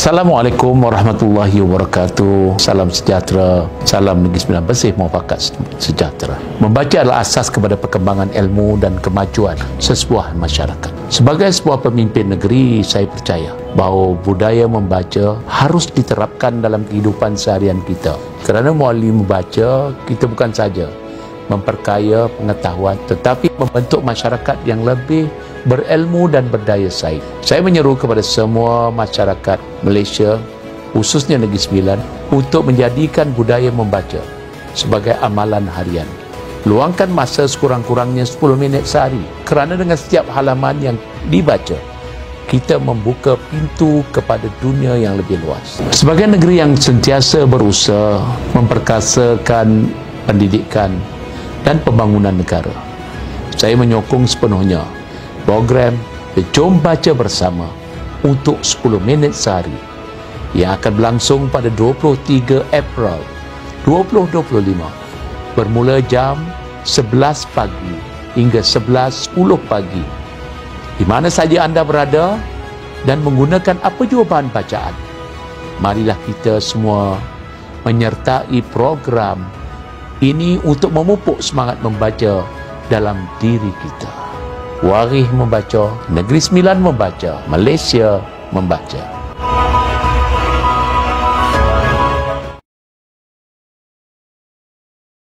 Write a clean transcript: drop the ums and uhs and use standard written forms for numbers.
Assalamualaikum warahmatullahi wabarakatuh. Salam sejahtera, salam Negeri Sembilan Bersih, muafakat sejahtera. Membaca adalah asas kepada perkembangan ilmu dan kemajuan sesebuah masyarakat. Sebagai sebuah pemimpin negeri, saya percaya bahawa budaya membaca harus diterapkan dalam kehidupan seharian kita. Kerana melalui membaca, kita bukan saja memperkaya pengetahuan tetapi membentuk masyarakat yang lebih berilmu dan berdaya saing. Saya menyeru kepada semua masyarakat Malaysia, khususnya Negeri Sembilan, untuk menjadikan budaya membaca sebagai amalan harian. Luangkan masa sekurang-kurangnya 10 minit sehari, kerana dengan setiap halaman yang dibaca, kita membuka pintu kepada dunia yang lebih luas. Sebagai negeri yang sentiasa berusaha memperkasakan pendidikan dan pembangunan negara, saya menyokong sepenuhnya program Jom Baca Bersama untuk 10 minit sehari yang akan berlangsung pada 23 April 2025 bermula jam 11 pagi hingga 11.10 pagi di mana saja anda berada dan menggunakan apa jua bahan bacaan. Marilah kita semua menyertai program ini untuk memupuk semangat membaca dalam diri kita. Waris membaca, Negeri Sembilan membaca, Malaysia membaca.